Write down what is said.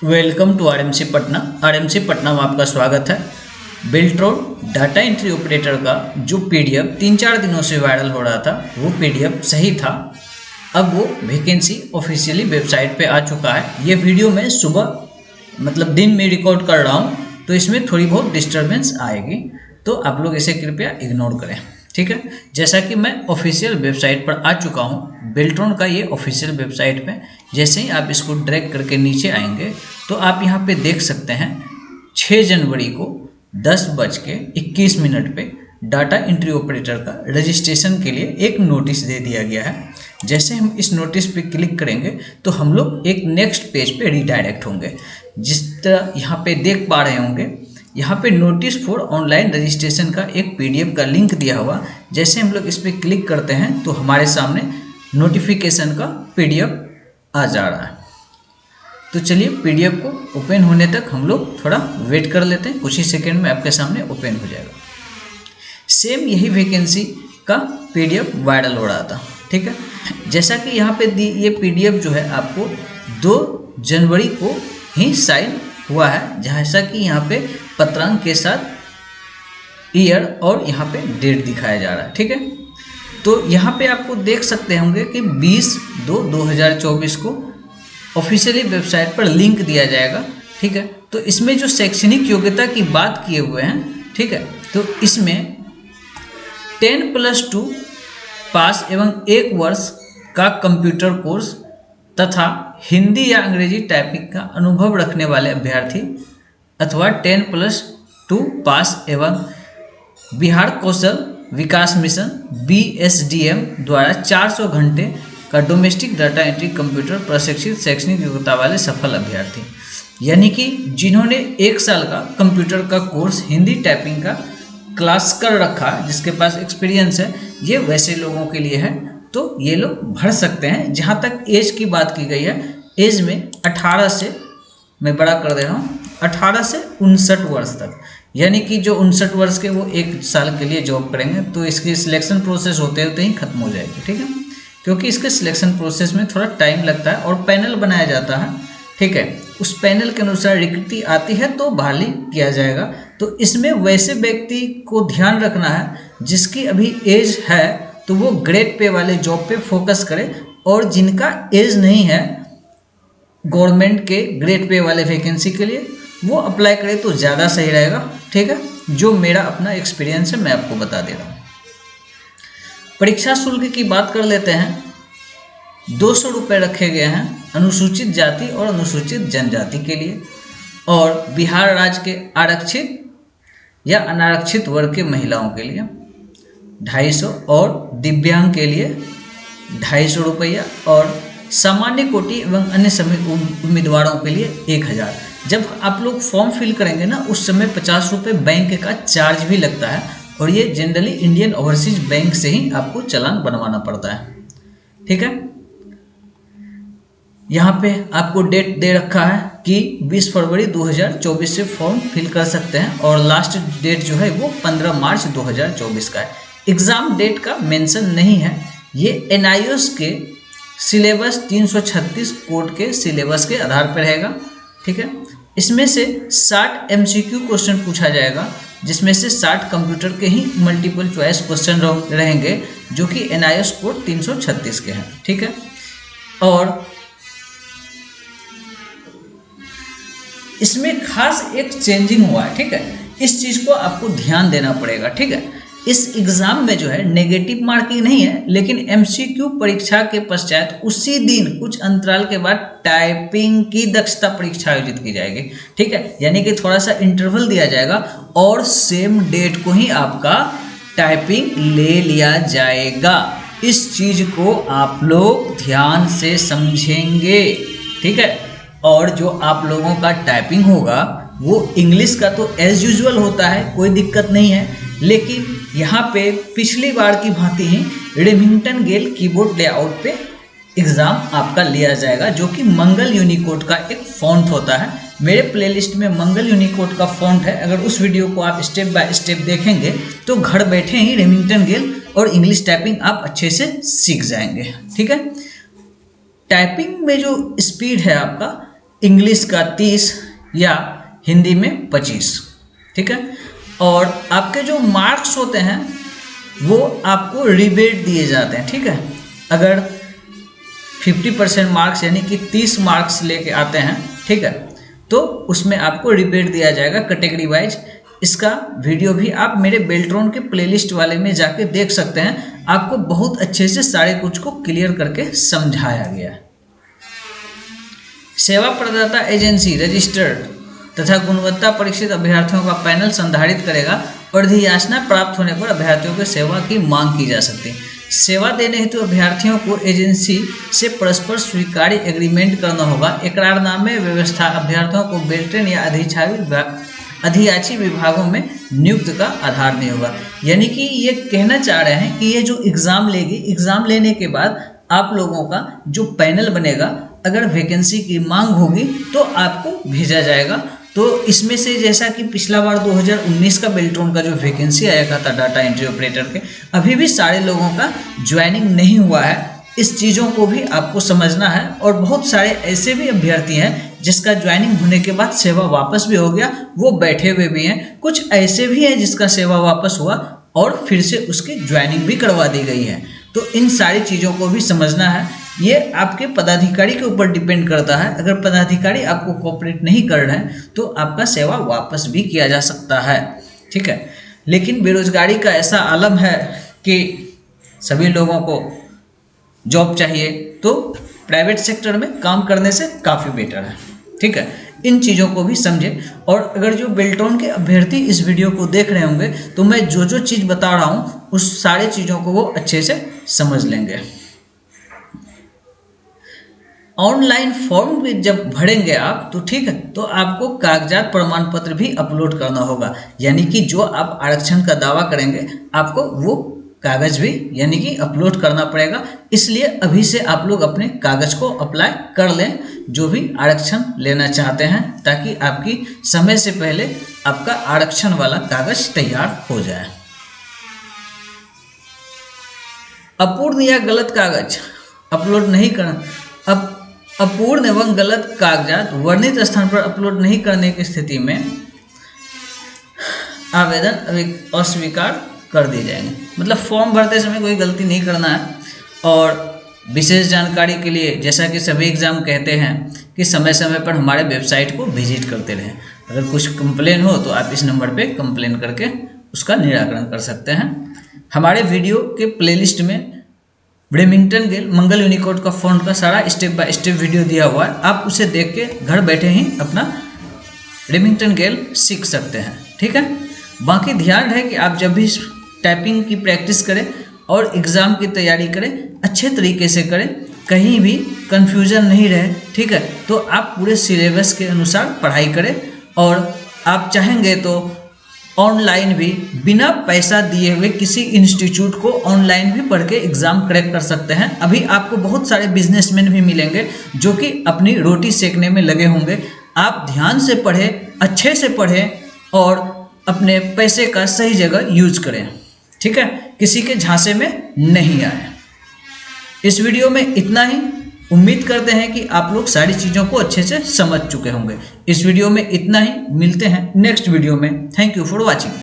Welcome to RMC Patna. RMC Patna में आपका स्वागत है। बेल्ट्रॉन डाटा एंट्री ऑपरेटर का जो पीडीएफ 3-4 दिनों से वायरल हो रहा था वो पीडीएफ सही था। अब वो वैकेंसी ऑफिशियली वेबसाइट पे आ चुका है। ये वीडियो मैं सुबह दिन में रिकॉर्ड कर रहा हूँ, तो इसमें थोड़ी बहुत डिस्टर्बेंस आएगी, तो आप लोग इसे कृपया इग्नोर करें, ठीक है। जैसा कि मैं ऑफिशियल वेबसाइट पर आ चुका हूँ, बेल्ट्रॉन का ये ऑफिशियल वेबसाइट पे जैसे ही आप इसको ड्रैग करके नीचे आएंगे तो आप यहाँ पे देख सकते हैं 6 जनवरी को 10:21 पे डाटा एंट्री ऑपरेटर का रजिस्ट्रेशन के लिए एक नोटिस दे दिया गया है। जैसे हम इस नोटिस पे क्लिक करेंगे तो हम लोग एक नेक्स्ट पेज पे रिडायरेक्ट होंगे। जिस तरह यहाँ पे देख पा रहे होंगे, यहाँ पे नोटिस फॉर ऑनलाइन रजिस्ट्रेशन का एक पीडीएफ का लिंक दिया हुआ। जैसे हम लोग इस पर क्लिक करते हैं तो हमारे सामने नोटिफिकेशन का पीडीएफ आ जा रहा है। तो चलिए पीडीएफ को ओपन होने तक हम लोग थोड़ा वेट कर लेते हैं, कुछ ही सेकेंड में आपके सामने ओपन हो जाएगा। सेम यही वैकेंसी का पीडीएफ वायरल हो रहा था, ठीक है। जैसा कि यहाँ पे ये पीडीएफ जो है आपको 2 जनवरी को ही साइन हुआ है, जैसा कि यहाँ पे पत्रांक के साथ ईयर और यहाँ पे डेट दिखाया जा रहा है, ठीक है। तो यहाँ पे आपको देख सकते होंगे कि 20/2/2024 को ऑफिशियली वेबसाइट पर लिंक दिया जाएगा, ठीक है। तो इसमें जो शैक्षणिक योग्यता की बात किए हुए हैं, ठीक है, तो इसमें 10+2 पास एवं 1 वर्ष का कंप्यूटर कोर्स तथा हिंदी या अंग्रेजी टाइपिंग का अनुभव रखने वाले अभ्यर्थी अथवा 10+2 पास एवं बिहार कौशल विकास मिशन BSDM द्वारा 400 घंटे का डोमेस्टिक डाटा एंट्री कंप्यूटर प्रशिक्षित शैक्षणिक योग्यता वाले सफल अभ्यर्थी, यानी कि जिन्होंने 1 साल का कंप्यूटर का कोर्स हिंदी टाइपिंग का क्लास कर रखा है, जिसके पास एक्सपीरियंस है, ये वैसे लोगों के लिए है। तो ये लोग भर सकते हैं। जहाँ तक एज की बात की गई है, एज में 18 से, मैं बड़ा कर दे रहा हूँ, 18 से 59 वर्ष तक, यानी कि जो 59 वर्ष के वो 1 साल के लिए जॉब करेंगे, तो इसकी सिलेक्शन प्रोसेस होते होते ही खत्म हो जाएगी, ठीक है। क्योंकि इसके सिलेक्शन प्रोसेस में थोड़ा टाइम लगता है और पैनल बनाया जाता है, ठीक है। उस पैनल के अनुसार रिक्रूटी आती है तो बहाली किया जाएगा। तो इसमें वैसे व्यक्ति को ध्यान रखना है जिसकी अभी एज है तो वो ग्रेड पे वाले जॉब पे फोकस करे, और जिनका एज नहीं है गवर्नमेंट के ग्रेड पे वाले वैकेंसी के लिए वो अप्लाई करे तो ज़्यादा सही रहेगा, ठीक है। जो मेरा अपना एक्सपीरियंस है मैं आपको बता दे रहा हूँ। परीक्षा शुल्क की बात कर लेते हैं। 200 रुपये रखे गए हैं अनुसूचित जाति और अनुसूचित जनजाति के लिए, और बिहार राज्य के आरक्षित या अनारक्षित वर्ग के महिलाओं के लिए 250 और दिव्यांग के लिए 250 रुपया, और सामान्य कोटि एवं अन्य सभी उम्मीदवारों के लिए 1000। जब आप लोग फॉर्म फिल करेंगे ना, उस समय 50 रुपये बैंक का चार्ज भी लगता है, और ये जनरली इंडियन ओवरसीज बैंक से ही आपको चालान बनवाना पड़ता है, ठीक है। यहाँ पे आपको डेट दे रखा है कि 20 फरवरी 2024 से फॉर्म फिल कर सकते हैं, और लास्ट डेट जो है वो 15 मार्च 2024 का है। एग्ज़ाम डेट का मेंशन नहीं है। ये NIOS के सिलेबस 336 कोड के सिलेबस के आधार पर रहेगा, ठीक है। इसमें से 60 MCQ क्वेश्चन पूछा जाएगा, जिसमें से 60 कंप्यूटर के ही मल्टीपल चॉइस क्वेश्चन रहेंगे, जो कि NIOS कोड 336 के हैं, ठीक है। और इसमें खास एक चेंजिंग हुआ है, ठीक है। इस चीज़ को आपको ध्यान देना पड़ेगा, ठीक है। इस एग्ज़ाम में जो है नेगेटिव मार्किंग नहीं है, लेकिन MCQ परीक्षा के पश्चात उसी दिन कुछ अंतराल के बाद टाइपिंग की दक्षता परीक्षा आयोजित की जाएगी, ठीक है। यानी कि थोड़ा सा इंटरवल दिया जाएगा और सेम डेट को ही आपका टाइपिंग ले लिया जाएगा। इस चीज़ को आप लोग ध्यान से समझेंगे, ठीक है। और जो आप लोगों का टाइपिंग होगा वो इंग्लिश का तो एज यूजुअल होता है, कोई दिक्कत नहीं है, लेकिन यहाँ पे पिछली बार की भांति ही रेमिंगटन गेल कीबोर्ड लेआउट पे एग्ज़ाम आपका लिया जाएगा, जो कि मंगल यूनिकोड का एक फॉन्ट होता है। मेरे प्लेलिस्ट में मंगल यूनिकोड का फॉन्ट है। अगर उस वीडियो को आप स्टेप बाय स्टेप देखेंगे तो घर बैठे ही रेमिंगटन गेल और इंग्लिश टाइपिंग आप अच्छे से सीख जाएंगे, ठीक है। टाइपिंग में जो स्पीड है आपका इंग्लिश का 30 या हिंदी में 25। ठीक है, और आपके जो मार्क्स होते हैं वो आपको रिबेट दिए जाते हैं। ठीक है, अगर 50% मार्क्स यानी कि 30 मार्क्स लेके आते हैं, ठीक है, तो उसमें आपको रिबेट दिया जाएगा कैटेगरी वाइज। इसका वीडियो भी आप मेरे बेल्ट्रॉन के प्लेलिस्ट वाले में जाके देख सकते हैं। आपको बहुत अच्छे से सारे कुछ को क्लियर करके समझाया गया है। सेवा प्रदाता एजेंसी रजिस्टर्ड तथा गुणवत्ता परीक्षित अभ्यर्थियों का पैनल संधारित करेगा और अधियाचना प्राप्त होने पर अभ्यर्थियों की सेवा की मांग की जा सकती है। सेवा देने हेतु अभ्यर्थियों को एजेंसी से परस्पर स्वीकार्य एग्रीमेंट करना होगा। इकरारनामे व्यवस्था अभ्यर्थियों को बेल्ट्रॉन या अधियाची विभागों में नियुक्त का आधार नहीं होगा। यानी कि ये कहना चाह रहे हैं कि ये जो एग्ज़ाम लेगी, एग्ज़ाम लेने के बाद आप लोगों का जो पैनल बनेगा, अगर वैकेंसी की मांग होगी तो आपको भेजा जाएगा। तो इसमें से जैसा कि पिछला बार 2019 का बेल्ट्रॉन का जो वैकेंसी आया था डाटा एंट्री ऑपरेटर के, अभी भी सारे लोगों का ज्वाइनिंग नहीं हुआ है। इस चीज़ों को भी आपको समझना है। और बहुत सारे ऐसे भी अभ्यर्थी हैं जिसका ज्वाइनिंग होने के बाद सेवा वापस भी हो गया, वो बैठे हुए भी हैं। कुछ ऐसे भी हैं जिसका सेवा वापस हुआ और फिर से उसकी ज्वाइनिंग भी करवा दी गई है। तो इन सारी चीज़ों को भी समझना है। ये आपके पदाधिकारी के ऊपर डिपेंड करता है। अगर पदाधिकारी आपको कोऑपरेट नहीं कर रहे हैं तो आपका सेवा वापस भी किया जा सकता है। ठीक है, लेकिन बेरोजगारी का ऐसा आलम है कि सभी लोगों को जॉब चाहिए, तो प्राइवेट सेक्टर में काम करने से काफ़ी बेटर है। ठीक है, इन चीज़ों को भी समझें। और अगर जो बेल्ट्रॉन के अभ्यर्थी इस वीडियो को देख रहे होंगे तो मैं जो जो चीज़ बता रहा हूँ उस सारे चीज़ों को वो अच्छे से समझ लेंगे। ऑनलाइन फॉर्म भी जब भरेंगे आप तो ठीक है, तो आपको कागजात प्रमाण पत्र भी अपलोड करना होगा। यानी कि जो आप आरक्षण का दावा करेंगे आपको वो कागज भी यानी कि अपलोड करना पड़ेगा। इसलिए अभी से आप लोग अपने कागज को अप्लाई कर लें जो भी आरक्षण लेना चाहते हैं, ताकि आपकी समय से पहले आपका आरक्षण वाला कागज तैयार हो जाए। अपूर्ण या गलत कागज अपलोड नहीं करना। अब अपूर्ण एवं गलत कागजात वर्णित स्थान पर अपलोड नहीं करने की स्थिति में आवेदन अस्वीकार कर दिए जाएंगे। मतलब फॉर्म भरते समय कोई गलती नहीं करना है। और विशेष जानकारी के लिए जैसा कि सभी एग्ज़ाम कहते हैं कि समय समय पर हमारे वेबसाइट को विजिट करते रहें। अगर कुछ कंप्लेन हो तो आप इस नंबर पे कंप्लेन करके उसका निराकरण कर सकते हैं। हमारे वीडियो के प्लेलिस्ट में ब्रेमिंगटन गेल मंगल यूनिकोड का फॉन्ट का सारा स्टेप बाय स्टेप वीडियो दिया हुआ है। आप उसे देख के घर बैठे ही अपना ब्रेमिंगटन गेल सीख सकते हैं। ठीक है, बाकी ध्यान रहे कि आप जब भी टाइपिंग की प्रैक्टिस करें और एग्ज़ाम की तैयारी करें, अच्छे तरीके से करें, कहीं भी कन्फ्यूज़न नहीं रहे। ठीक है, तो आप पूरे सिलेबस के अनुसार पढ़ाई करें। और आप चाहेंगे तो ऑनलाइन भी बिना पैसा दिए हुए किसी इंस्टीट्यूट को ऑनलाइन भी पढ़ के एग्ज़ाम क्रैक कर सकते हैं। अभी आपको बहुत सारे बिजनेसमैन भी मिलेंगे जो कि अपनी रोटी सेकने में लगे होंगे। आप ध्यान से पढ़ें, अच्छे से पढ़ें और अपने पैसे का सही जगह यूज करें। ठीक है, किसी के झांसे में नहीं आए। इस वीडियो में इतना ही। उम्मीद करते हैं कि आप लोग सारी चीज़ों को अच्छे से समझ चुके होंगे। इस वीडियो में इतना ही। मिलते हैं नेक्स्ट वीडियो में। Thank you for watching.